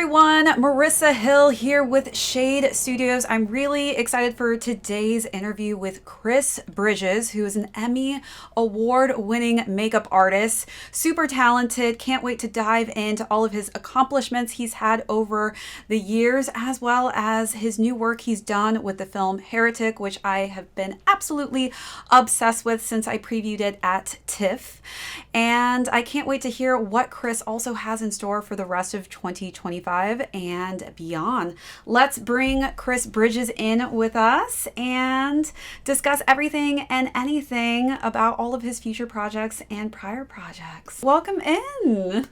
everyone, Marissa Hill here with Shade Studios. I'm really excited for today's interview with Chris Bridges, who is an Emmy Award-winning makeup artist. Super talented. Can't wait to dive into all of his accomplishments he's had over the years, as well as his new work he's done with the film Heretic, which I have been absolutely obsessed with since I previewed it at TIFF. And I can't wait to hear what Chris also has in store for the rest of 2025 and beyond. Let's bring Chris Bridges in with us and discuss everything and anything about all of his future projects and prior projects. Welcome in.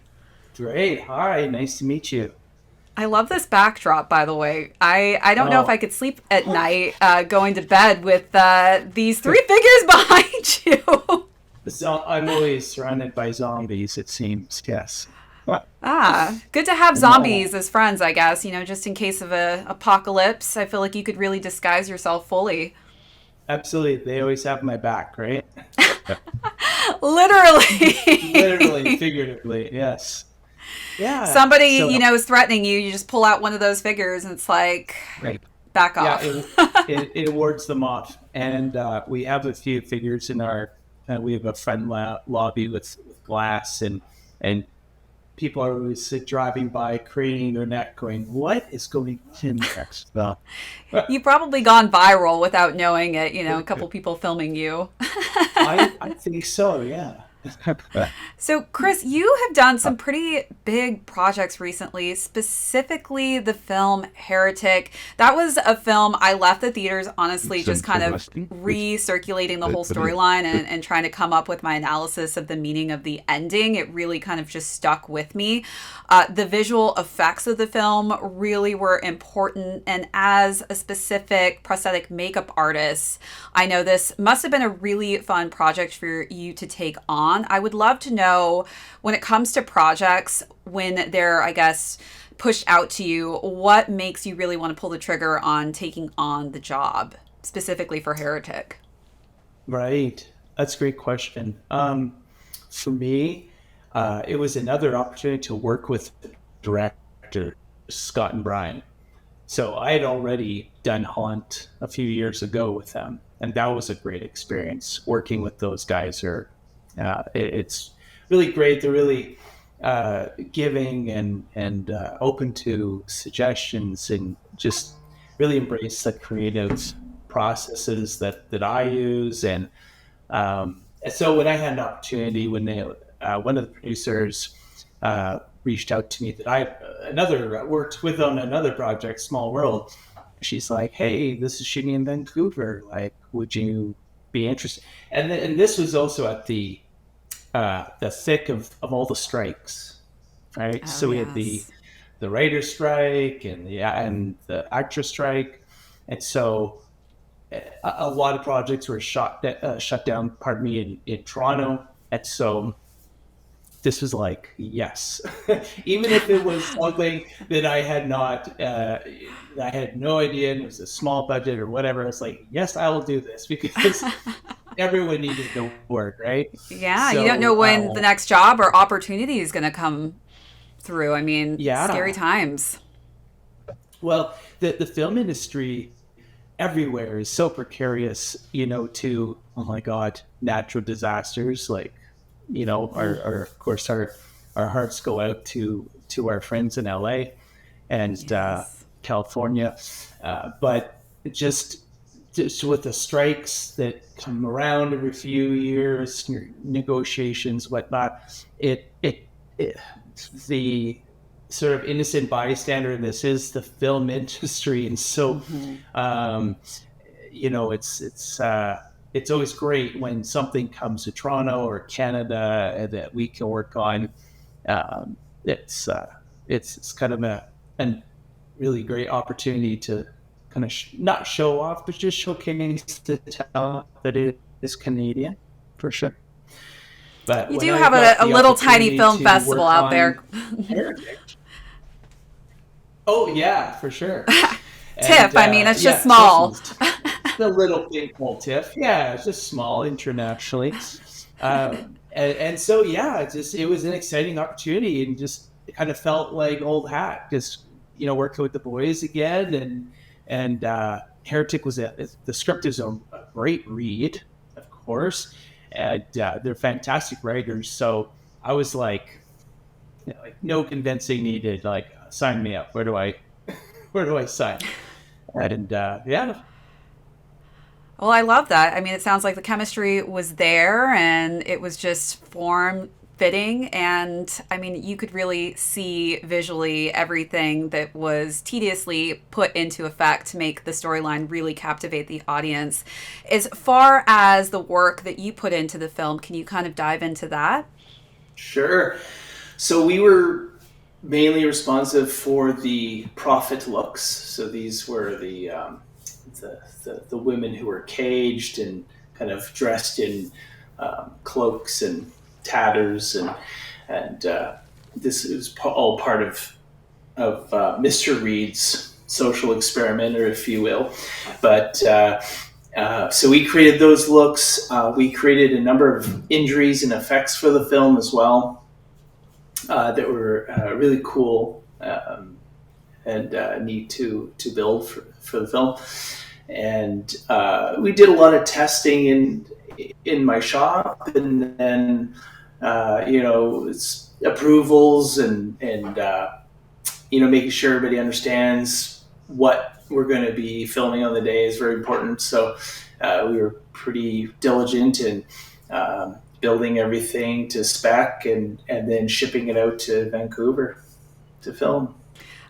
Great. Hi. Nice to meet you. I love this backdrop, by the way. I don't know if I could sleep at night going to bed with these three figures behind you. So I'm always surrounded by zombies, it seems. Yes. Good to have zombies as friends, I guess, just in case of a apocalypse. I feel like you could really disguise yourself fully. Absolutely. They always have my back, right? Literally. Literally, figuratively, yes. Yeah. Somebody, is threatening you. You just pull out one of those figures and it's like, right. Back off. Yeah, it wards them off. And we have a few figures in our, we have a front lobby with glass and people are always driving by, craning their neck, going, "What is going in next?" You've probably gone viral without knowing it. A couple people filming you. I think so. Yeah. So, Chris, you have done some pretty big projects recently, specifically the film Heretic. That was a film I left the theaters, honestly, just kind of recirculating the whole storyline and trying to come up with my analysis of the meaning of the ending. It really kind of just stuck with me. The visual effects of the film really were important. And as a specific prosthetic makeup artist, I know this must have been a really fun project for you to take on. I would love to know, when it comes to projects, when they're, I guess, pushed out to you, what makes you really want to pull the trigger on taking on the job, specifically for Heretic? Right. That's a great question. For me, it was another opportunity to work with director Scott and Brian. So I had already done Haunt a few years ago with them, and that was a great experience. Working with those guys it's really great. They're really giving and open to suggestions, and just really embrace the creative processes that I use. And so when I had an opportunity, when one of the producers reached out to me that I worked with on another project, Small World. She's like, "Hey, this is shooting in Vancouver. Like, would you be interested?" And this was also at the thick of all the strikes, right? So we had the writer's strike and the actress strike, and so a lot of projects were shut down. Pardon me, in Toronto, and so this was like, yes, even if it was something that I had not, I had no idea, and it was a small budget or whatever. It's like, yes, I will do this, because everyone needed to work, right? Yeah, so, you don't know when the next job or opportunity is going to come through. I mean, scary times. Well, the film industry everywhere is so precarious, to, oh my God, natural disasters. Like, our of course, our hearts go out to our friends in LA and California. But just with the strikes that come around every few years, negotiations, whatnot, the sort of innocent bystander in this is the film industry. And so, it's always great when something comes to Toronto or Canada that we can work on. It's kind of a really great opportunity to kind of not show off, but just showcase the talent that it is Canadian, for sure. But you do have a little tiny film festival out there. Oh yeah, for sure. TIFF, I mean, it's just small. The little thing called TIFF. Yeah, it's just small internationally. And so, it was an exciting opportunity, and just kind of felt like old hat, just working with the boys again, and Heretic was the script is a great read, of course, and they're fantastic writers. So I was like, no convincing needed. Like, sign me up. Where do I sign? And yeah. Well, I love that. I mean, it sounds like the chemistry was there and it was just form fitting. And I mean, you could really see visually everything that was tediously put into effect to make the storyline really captivate the audience. As far as the work that you put into the film, can you kind of dive into that? Sure. So we were mainly responsive for the prophet looks. So these were the women who were caged and kind of dressed in cloaks and tatters, and this is all part of Mr. Reed's social experiment, or if you will. But so we created those looks. We created a number of injuries and effects for the film as well that were really cool and neat to build for the film. And we did a lot of testing in my shop, and then it's approvals and making sure everybody understands what we're going to be filming on the day is very important. So we were pretty diligent in building everything to spec and then shipping it out to Vancouver to film.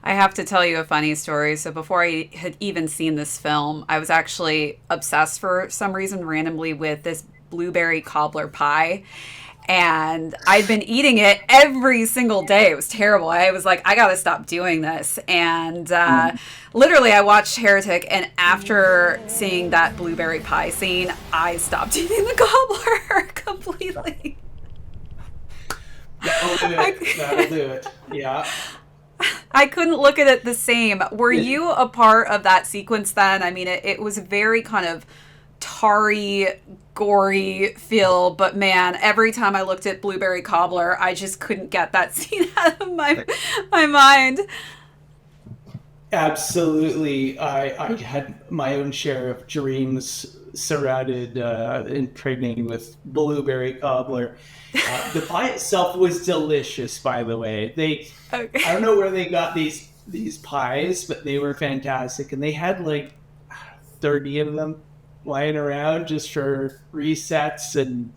I have to tell you a funny story. So before I had even seen this film, I was actually obsessed for some reason randomly with this blueberry cobbler pie. And I'd been eating it every single day. It was terrible. I was like, I got to stop doing this. And literally, I watched Heretic. And after seeing that blueberry pie scene, I stopped eating the cobbler completely. That'll do it. Yeah. I couldn't look at it the same. Were you a part of that sequence then? I mean, it was very kind of tarry, gory feel, but man, every time I looked at Blueberry Cobbler, I just couldn't get that scene out of my mind. Absolutely. I had my own share of dreams surrounded impregnating with blueberry cobbler. The pie itself was delicious, by the way. Okay. I don't know where they got these pies, but they were fantastic, and they had like 30 of them lying around just for resets and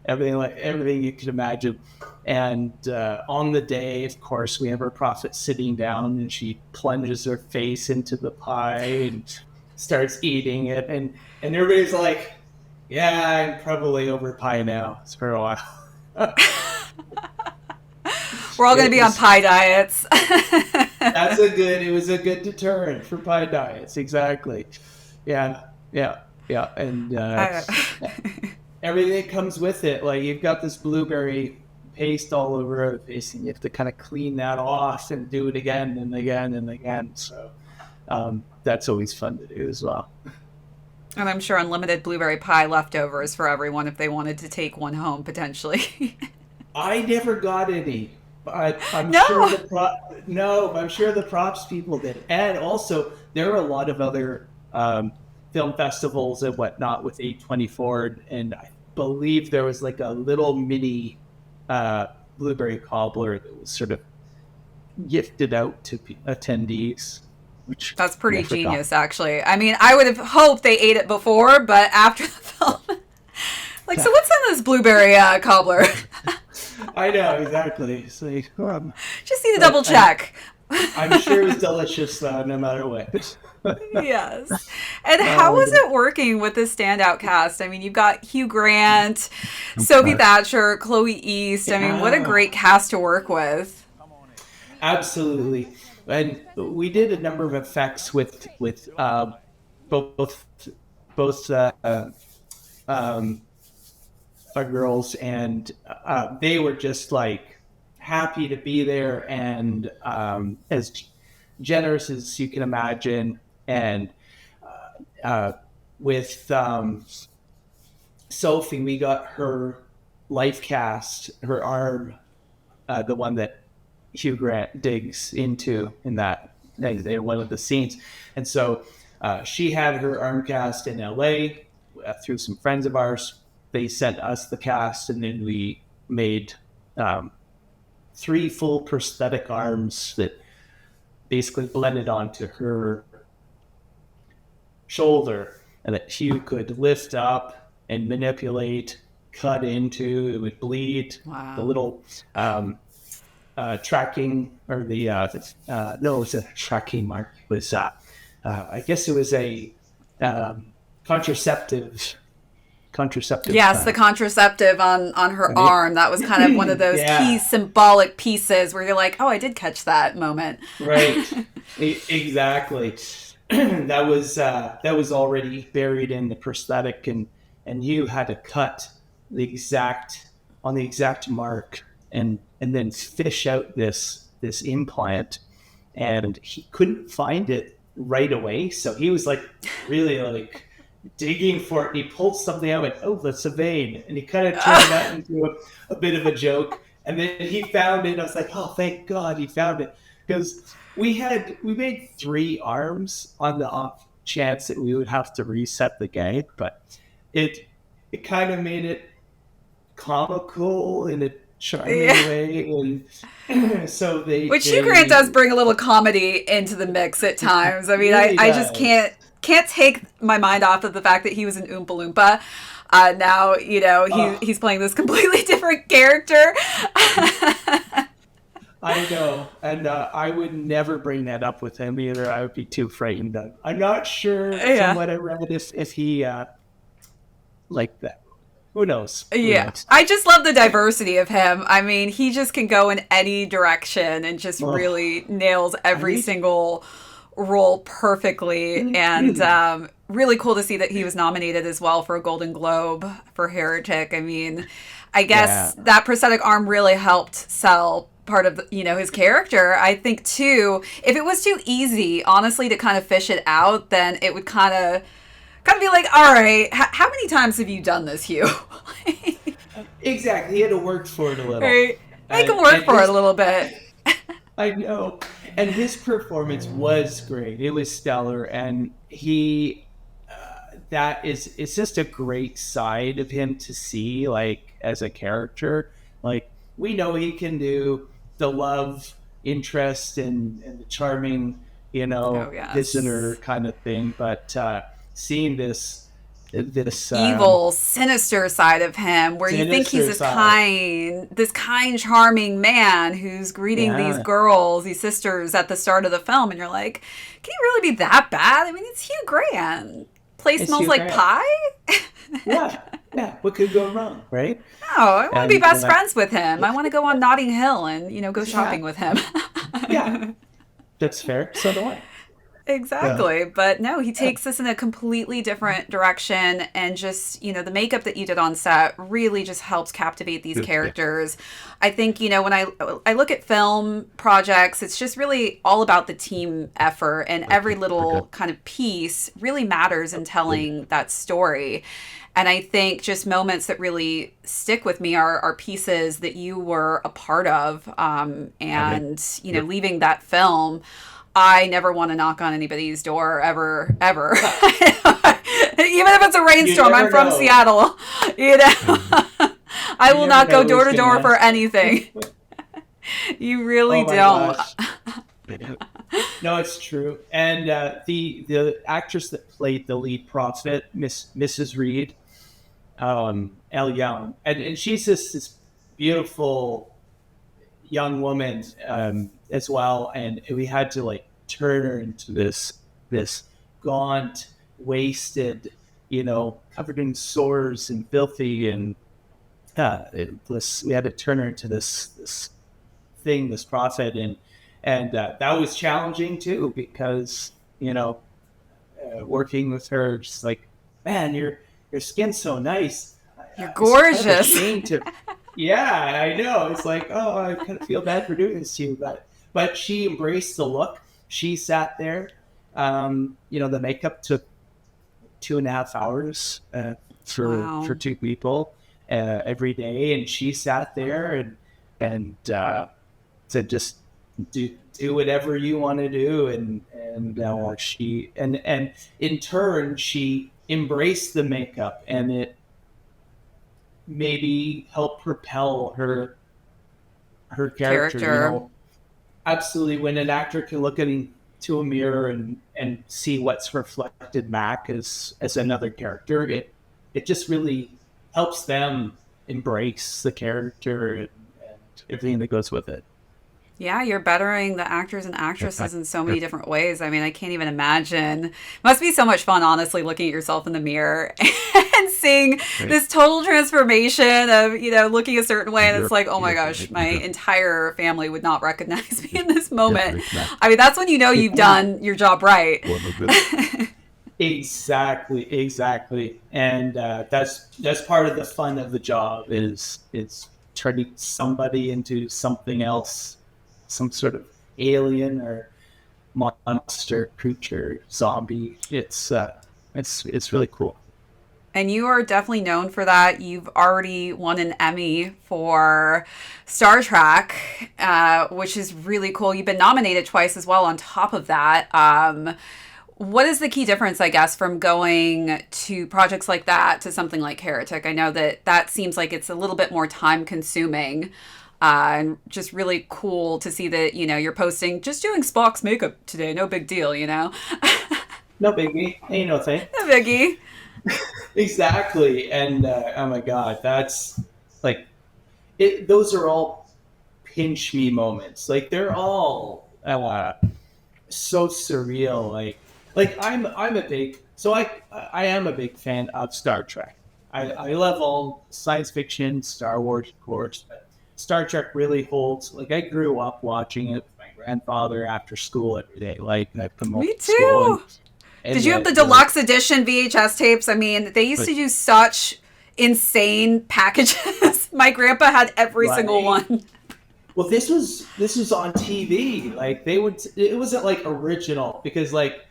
everything you could imagine. And on the day, of course, we have our prophet sitting down, and she plunges her face into the pie and starts eating it, and everybody's like, yeah, I'm probably over pie now. It's for a while. We're all going to be on pie diets. It was a good deterrent for pie diets. Exactly. Yeah. And everything that comes with it, like you've got this blueberry paste all over the face, and you have to kind of clean that off and do it again and again and again. So that's always fun to do as well. And I'm sure unlimited blueberry pie leftovers for everyone if they wanted to take one home potentially. I never got any. I'm No. sure I'm sure the props people did. And also, there are a lot of other film festivals and whatnot with A24, and I believe there was like a little mini blueberry cobbler that was sort of gifted out to attendees. Which That's pretty genius, actually. I mean, I would have hoped they ate it before, but after the film, like, so what's in this blueberry cobbler? I know, exactly. So, just need to double check. I'm sure it was delicious, though, no matter what. Yes. And how was it working with the standout cast? I mean, you've got Hugh Grant, Sophie Thatcher, Chloe East. I mean, what a great cast to work with. Absolutely. And we did a number of effects with both our girls, and they were just like happy to be there and as generous as you can imagine. And with Sophie, we got her life cast, her arm, the one that Hugh Grant digs into in one of the scenes. And so she had her arm cast in LA through some friends of ours. They sent us the cast, and then we made 3 full prosthetic arms that basically blended onto her shoulder, and that Hugh could lift up and manipulate, cut into. It would bleed. Wow. The little tracking, or the no, it was a tracking mark. It was I guess it was a contraceptive. Yes, the contraceptive on her arm. That was kind of one of those key symbolic pieces where you're like, oh, I did catch that moment. Right. Exactly. That was already buried in the prosthetic, and you had to cut on the exact mark and then fish out this implant, and he couldn't find it right away. So he was like really like digging for it, and he pulled something out and, oh, that's a vein, and he kind of turned that into a bit of a joke, and then he found it. I was like, oh, thank God he found it, because we made 3 arms on the off chance that we would have to reset the gag, but it kind of made it comical in a charming way, and so Hugh Grant does bring a little comedy into the mix at times. I mean, really I just can't take my mind off of the fact that he was an Oompa Loompa. Now, he's playing this completely different character. I know, and I would never bring that up with him either. I would be too frightened. I'm not sure from what I read if he like that. Who knows? Who knows? I just love the diversity of him. I mean, he just can go in any direction and just really nails every single role perfectly. And really cool to see that he was nominated as well for a Golden Globe for Heretic. I mean, I guess that prosthetic arm really helped sell part of his character. I think too, if it was too easy, honestly, to kind of fish it out, then it would kind of be like, all right, how many times have you done this, Hugh? Exactly. He had to work for it a little. Right. Make him work for it a little bit. I know. And his performance was great. It was stellar. And it's just a great side of him to see, like, as a character. Like, we know he can do the love interest and the charming, visitor kind of thing. But seeing this evil, sinister side of him, where you think he's this kind, charming man who's greeting these girls, these sisters at the start of the film, and you're like, can he really be that bad? I mean, it's Hugh Grant. Place smells like pie. Yeah. What could go wrong, right? No, I want to be best friends with him. I want to go on Notting Hill and go shopping with him. Yeah, that's fair. So do I. Exactly. Yeah. But no, he takes this in a completely different direction, and just, the makeup that you did on set really just helps captivate these characters. I think, when I look at film projects, it's just really all about the team effort, and every little kind of piece really matters in telling that story. And I think just moments that really stick with me are pieces that you were a part of, and, leaving that film. I never want to knock on anybody's door ever. Even if it's a rainstorm, I'm from Seattle. I will not go door to door for anything. You really don't. No, it's true. And the actress that played the lead prophet, Mrs. Reed, Elle Young, and she's this beautiful young woman as well, and we had to turn her into this gaunt, wasted, covered in sores and filthy, and we had to turn her into this prophet, and that was challenging too, because working with her, just like, man, your skin's so nice, you're gorgeous. Yeah, I know. It's like, oh, I kind of feel bad for doing this to you, but she embraced the look. She sat there. The makeup took 2.5 hours for 2 people every day, and she sat there and said, just do whatever you want to do, and she and in turn she embraced the makeup, and it maybe helped propel her character. You know, absolutely. When an actor can look into a mirror and see what's reflected back as another character, it just really helps them embrace the character and everything that goes with it. Yeah, you're bettering the actors and actresses in so many different ways. I mean, I can't even imagine. It must be so much fun, honestly, looking at yourself in the mirror and seeing this total transformation of, you know, looking a certain way. And it's like, oh my gosh, my entire family would not recognize me in this moment. I mean, that's when you know you've done your job right. Exactly. And that's part of the fun of the job is turning somebody into something else, some sort of alien or monster, creature, zombie. It's really cool. And you are definitely known for that. You've already won an Emmy for Star Trek, which is really cool. You've been nominated twice as well on top of that. What is the key difference, I guess, from going to projects like that to something like Heretic? I know that seems like it's a little bit more time consuming. And just really cool to see that, you know, you're posting just doing Spock's makeup today. No big deal, you know? No biggie. Ain't no thing. No biggie. Exactly. And oh my God, that's like, those are all pinch me moments. Like they're all so surreal. Like I'm a big, so I am a big fan of Star Trek. I love all science fiction, Star Wars, of course, but Star Trek really holds. Like I grew up watching it with my grandfather after school every day. Like I come home Me from school. too. Did you have the deluxe edition VHS tapes? I mean, they used to do such insane packages. My grandpa had every single one. Well, this was on TV. Like it wasn't like original because like,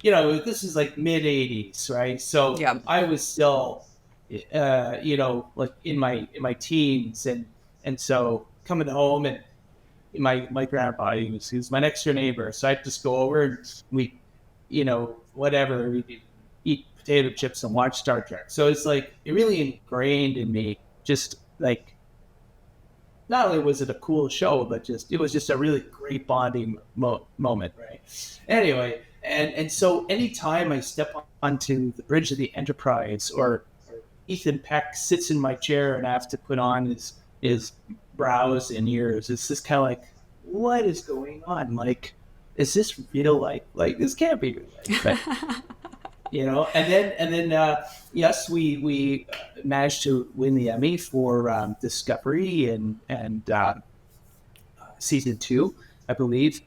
you know, this is like mid '80s, right? So yeah. I was still, you know, like in my teens, and so coming home and my grandpa, he was my next door neighbor, so I'd just go over and we, you know, whatever, we'd eat potato chips and watch Star Trek. So it's like it really ingrained in me. Just like, not only was it a cool show, but it was just a really great bonding moment, right? Anyway, and so anytime I step onto the bridge of the Enterprise, or Ethan Peck sits in my chair and I have to put on his brows and ears, it's just kind of like, what is going on? Like, is this real life? Like, this can't be real life. But, you know, and then yes, we managed to win the Emmy for Discovery and season 2, I believe.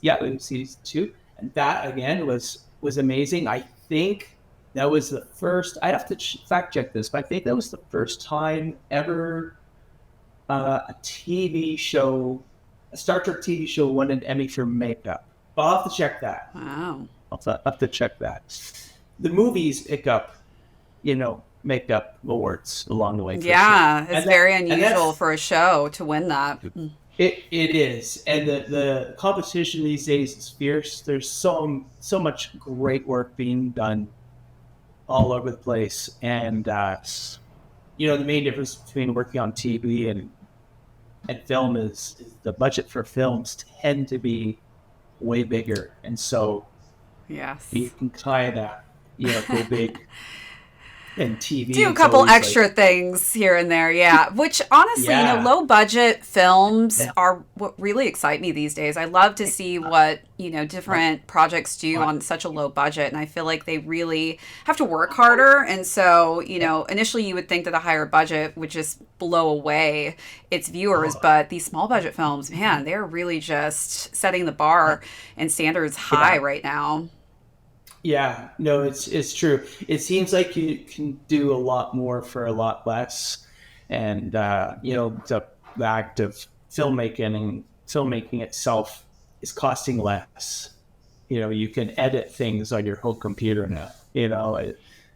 Yeah, season 2, and that again was amazing. I think that was the first. I'd have to fact check this, but I think that was the first time ever a TV show, a Star Trek TV show, won an Emmy for makeup. But I'll have to check that. Wow. I'll have to check that. The movies pick up, you know, makeup awards along the way. Yeah, sure. It's very unusual for a show to win that. It is, and the competition these days is fierce. There's so much great work being done all over the place, and you know, the main difference between working on TV and film is the budget for films tend to be way bigger, and so yes, you can kind of, you know, go big. And TV do a couple extra things here and there, yeah. Which honestly, you know, low budget films are what really excite me these days. I love to see what, you know, different projects do on such a low budget, and I feel like they really have to work harder. And so, you know, initially you would think that a higher budget would just blow away its viewers, but these small budget films, man, they're really just setting the bar and standards high right now. Yeah, no, it's true. It seems like you can do a lot more for a lot less, and you know, the act of filmmaking itself is costing less. You know, you can edit things on your home computer now. You know,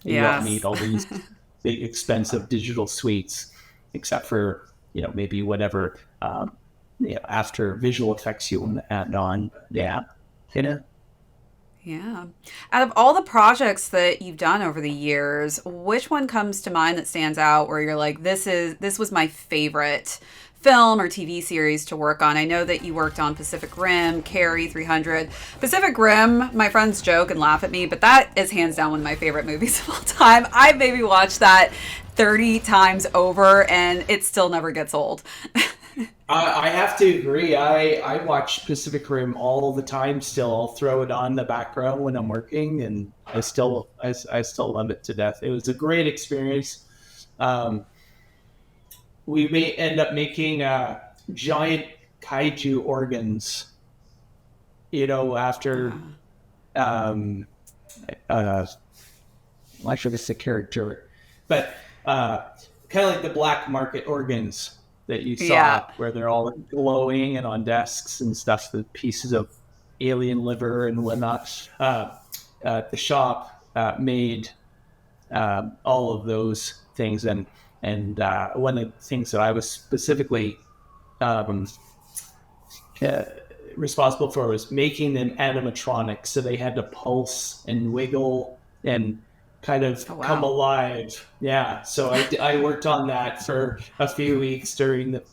you don't need all these big expensive digital suites, except for, you know, maybe whatever after visual effects you want to add on. Yeah. You know? Yeah. Out of all the projects that you've done over the years, which one comes to mind that stands out where you're like, this was my favorite film or TV series to work on? I know that you worked on Pacific Rim, Carrie, 300. Pacific Rim, my friends joke and laugh at me, but that is hands down one of my favorite movies of all time. I've maybe watched that 30 times over and it still never gets old. I have to agree. I watch Pacific Rim all the time still. I'll throw it on the background when I'm working, and I still love it to death. It was a great experience. We may end up making giant kaiju organs, after I'm not sure if it's the character, but kind of like the black market organs that you saw, where they're all glowing and on desks and stuff, the pieces of alien liver and whatnot. The shop made all of those things, and one of the things that I was specifically responsible for was making them animatronic, so they had to pulse and wiggle and kind of come alive. Yeah, so I worked on that for a few weeks during the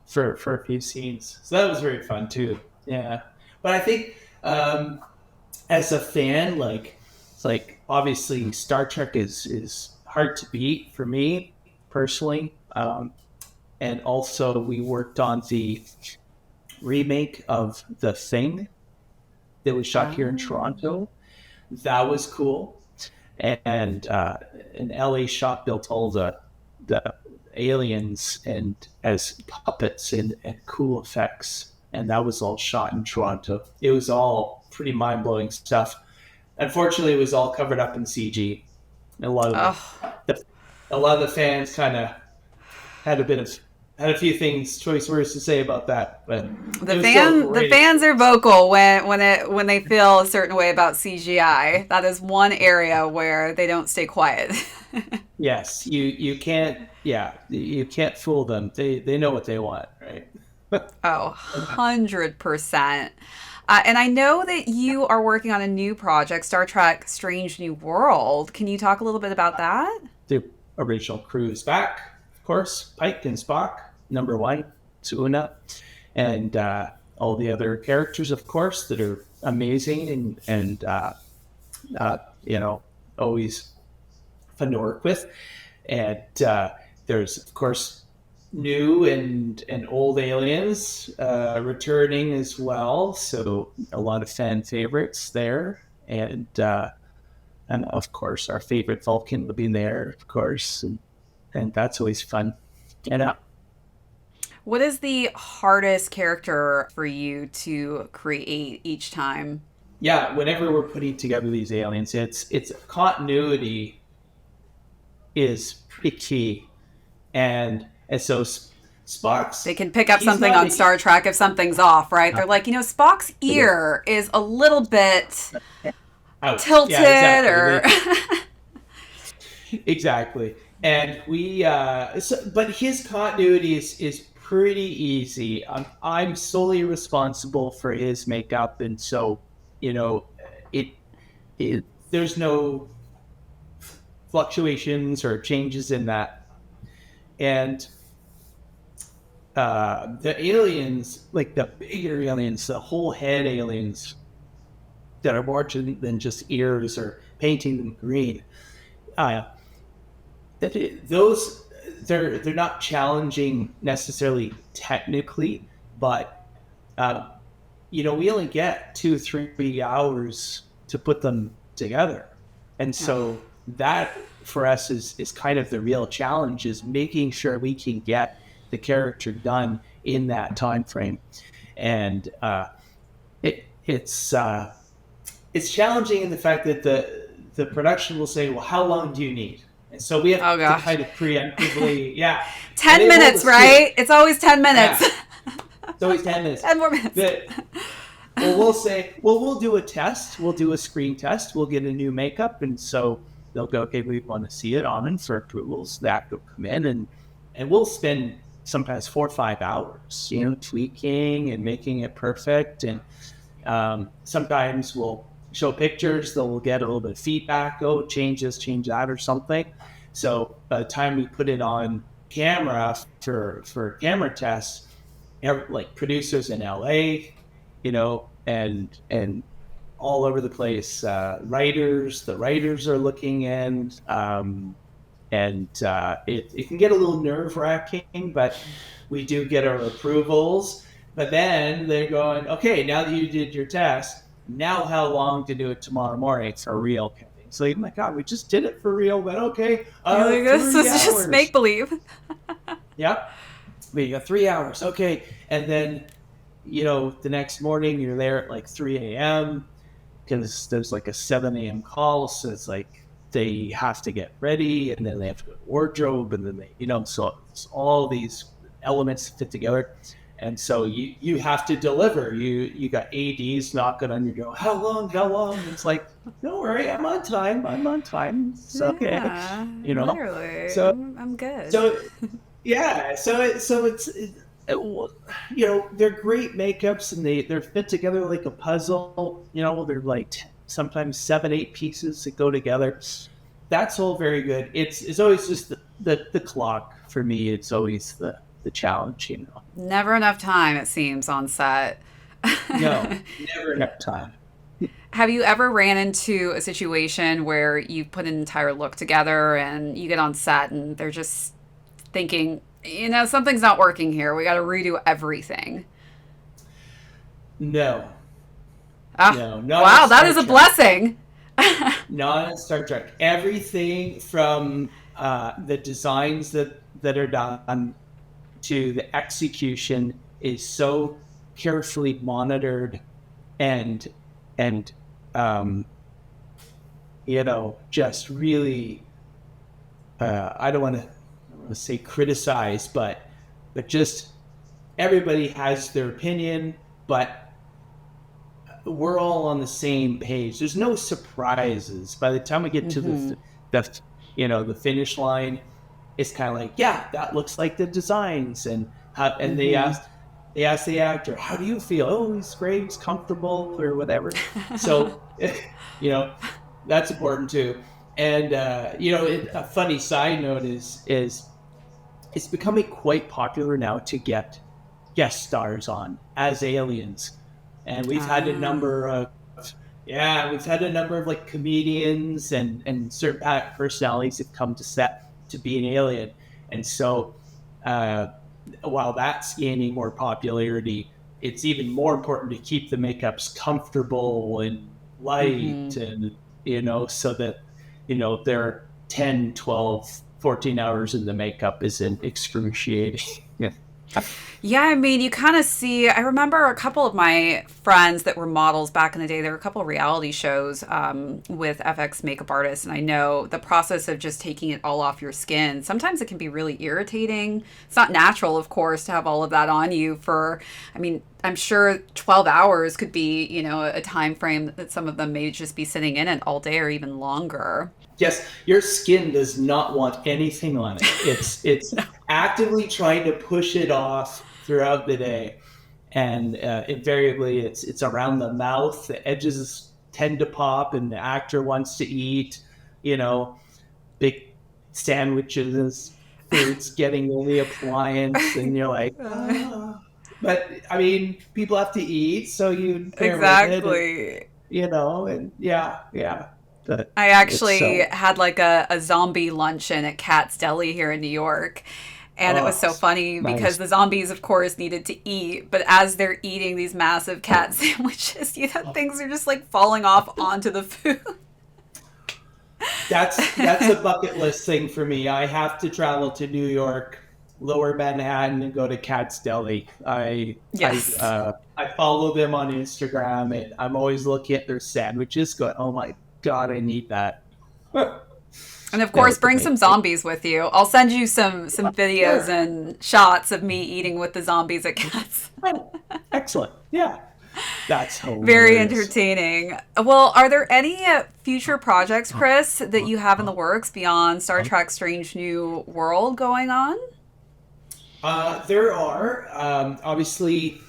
for a few scenes, so that was very fun too. Yeah, but I think as a fan, it's like obviously Star Trek is hard to beat for me personally, and also we worked on the remake of The Thing that was shot here in Toronto. That was cool. And an LA shop built all the aliens and as puppets and cool effects, and that was all shot in Toronto. It was all pretty mind-blowing stuff. Unfortunately, it was all covered up in CG. A lot of the fans kind of had a few choice words to say about that, but the fans are vocal when they feel a certain way about CGI. That is one area where they don't stay quiet. Yes, you can't fool them. They know what they want, right? 100%. And I know that you are working on a new project, Star Trek: Strange New World. Can you talk a little bit about that? The original crew is back. Of course, Pike and Spock, number one, Una, and all the other characters, of course, that are amazing and always fun to work with. And there's, of course, new and old aliens returning as well. So a lot of fan favorites there, and of course our favorite Vulcan will be there, of course, and that's always fun. And what is the hardest character for you to create each time? Yeah, whenever we're putting together these aliens, it's continuity is pretty key, and so Spock's, they can pick up something on Star Trek if something's off, right? They're like, Spock's ear is a little bit tilted, or exactly. And we, but his continuity is pretty easy. I'm solely responsible for his makeup, and so there's no fluctuations or changes in that. And the aliens, like the bigger aliens, the whole head aliens that are more than just ears or painting them green, those they're not challenging necessarily technically, but we only get 2-3 hours to put them together, and so that for us is kind of the real challenge, is making sure we can get the character done in that time frame. And it's challenging in the fact that the production will say, well, how long do you need? And so we have to kind of preemptively 10 minutes, right? It's always 10 minutes. Yeah. It's always 10 minutes. 10 more minutes. We'll say, we'll do a test. We'll do a screen test. We'll get a new makeup. And so they'll go, okay, we want to see it on for approvals. That will come in, and we'll spend sometimes 4 or 5 hours, tweaking and making it perfect. And sometimes we'll show pictures, they'll get a little bit of feedback, change this, change that or something. So by the time we put it on camera for camera tests, like producers in LA, and all over the place, the writers are looking in, and it can get a little nerve-wracking, but we do get our approvals. But then they're going, okay, now that you did your test, now how long to do it tomorrow morning for real? So oh my God, we just did it for real, but okay. This is just make-believe. Yep. We got 3 hours. Okay. And then, the next morning you're there at like 3 a.m. because there's like a 7 a.m. call. So it's like they have to get ready, and then they have to go to wardrobe, and then so it's all these elements fit together. And so you have to deliver. You got ADs knocking on your door. How long? It's like, don't worry, I'm on time. It's okay. Yeah, literally. So I'm good. So yeah. So it's they're great makeups, and they're fit together like a puzzle. They're like sometimes 7-8 pieces that go together. That's all very good. It's always just the clock for me. It's always the challenge, Never enough time, it seems, on set. No, never enough time. Have you ever ran into a situation where you put an entire look together and you get on set and they're just thinking, something's not working here, we got to redo everything? No. No, wow, that is a blessing. Not in Star Trek. Everything from the designs that are done to the execution is so carefully monitored and just really I don't want to say criticize, but just everybody has their opinion, but we're all on the same page. There's no surprises. By the time we get to the finish line, it's kind of like, yeah, that looks like the designs. And they asked the actor, how do you feel? Oh, he's great, he's comfortable, or whatever. So, that's important too. And, a funny side note is it's becoming quite popular now to get guest stars on as aliens. And we've had a number of like comedians and certain personalities that come to set to be an alien. And so while that's gaining more popularity, it's even more important to keep the makeups comfortable and light, and so that their 10, 12, 14 hours in the makeup isn't excruciating. Yeah, I mean, you kind of see, I remember a couple of my friends that were models back in the day. There were a couple of reality shows with FX makeup artists, and I know the process of just taking it all off your skin, sometimes it can be really irritating. It's not natural, of course, to have all of that on you for, I'm sure 12 hours could be, a time frame that some of them may just be sitting in it all day or even longer. Yes, your skin does not want anything on it. It's actively trying to push it off throughout the day, and invariably it's around the mouth. The edges tend to pop, and the actor wants to eat, big sandwiches, foods getting in the appliance, and you're like, but people have to eat, so you exactly, and yeah. But I actually had like a zombie luncheon at Cat's Deli here in New York. And it was so funny because the zombies, of course, needed to eat. But as they're eating these massive cat sandwiches, things are just like falling off onto the food. That's a bucket list thing for me. I have to travel to New York, Lower Manhattan, and go to Cat's Deli. I follow them on Instagram, and I'm always looking at their sandwiches going, oh my God, I need that. And of course, bring some zombies with you. I'll send you some videos and shots of me eating with the zombies at Cats. Excellent. Yeah. That's hilarious. Very entertaining. Well, are there any future projects, Chris, that you have in the works beyond Star Trek Strange New World going on? There are obviously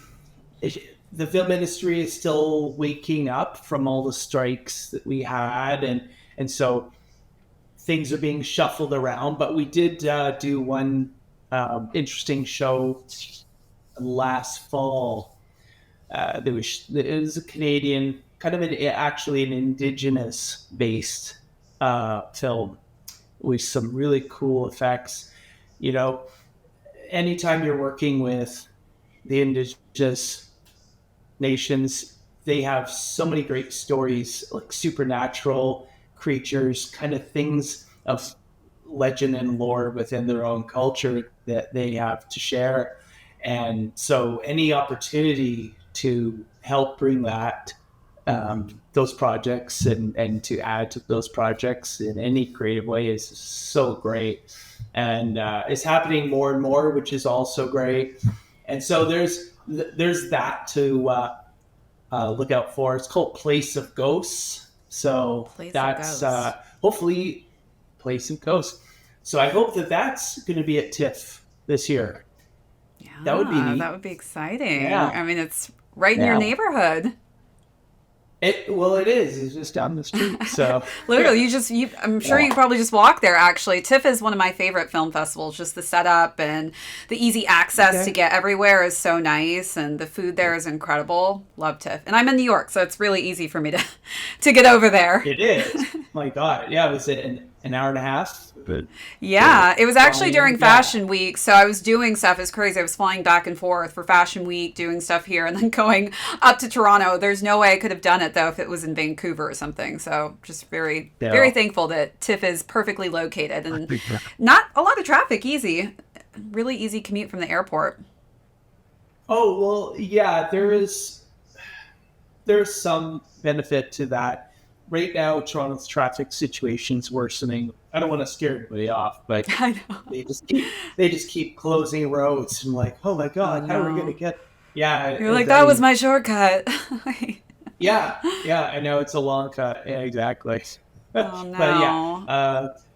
the film industry is still waking up from all the strikes that we had, and so things are being shuffled around. But we did do one interesting show last fall. It was a Canadian, kind of actually an indigenous based film with some really cool effects. You know, anytime you're working with the indigenous nations, they have so many great stories, like supernatural creatures, kind of things of legend and lore within their own culture that they have to share. And so any opportunity to help bring that those projects and to add to those projects in any creative way is so great, and it's happening more and more, which is also great. And so there's that to look out for. It's called Place of Ghosts. So that's hopefully Place of Ghosts. So I hope that's going to be at TIFF this year. Yeah, that would be neat. That would be exciting. Yeah. I mean, it's right in your neighborhood. It is. It's just down the street. So literally, I'm sure you probably just walk there. Actually, TIFF is one of my favorite film festivals. Just the setup and the easy access to get everywhere is so nice, and the food there is incredible. Love TIFF, and I'm in New York, so it's really easy for me to get over there. It is. My God, yeah. Was it an hour and a half? But it was actually during Fashion Week, so I was doing stuff. It's crazy. I was flying back and forth for Fashion Week, doing stuff here, and then going up to Toronto. There's no way I could have done it though if it was in Vancouver or something. So just very thankful that TIFF is perfectly located and not a lot of traffic. Really easy commute from the airport. Oh well, yeah. There's some benefit to that. Right now, Toronto's traffic situation's worsening. I don't want to scare anybody off, but I know. they just keep closing roads. And like, oh my God, how are we going to get? Yeah, you're like, that was my shortcut. yeah, I know it's a long cut. Yeah, exactly. Oh no.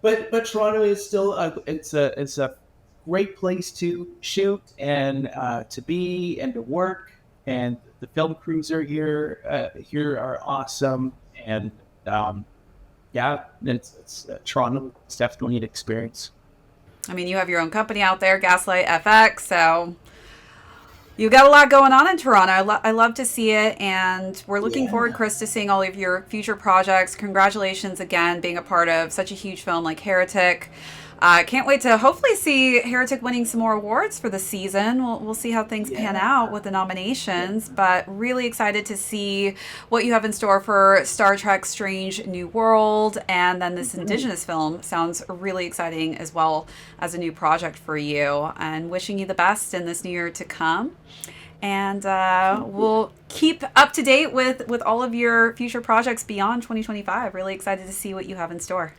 But yeah, but Toronto is still it's a great place to shoot and to be and to work, and the film crews are here are awesome. And it's Toronto. It's definitely an experience. I mean, you have your own company out there, Gaslight FX, so you've got a lot going on in Toronto. I love to see it, and we're looking forward, Chris, to seeing all of your future projects. Congratulations again, being a part of such a huge film like Heretic. Can't wait to hopefully see Heretic winning some more awards for the season. We'll see how things pan out with the nominations, but really excited to see what you have in store for Star Trek Strange New World, and then this Indigenous film sounds really exciting as well as a new project for you, and wishing you the best in this new year to come. And we'll keep up to date with all of your future projects beyond 2025. Really excited to see what you have in store.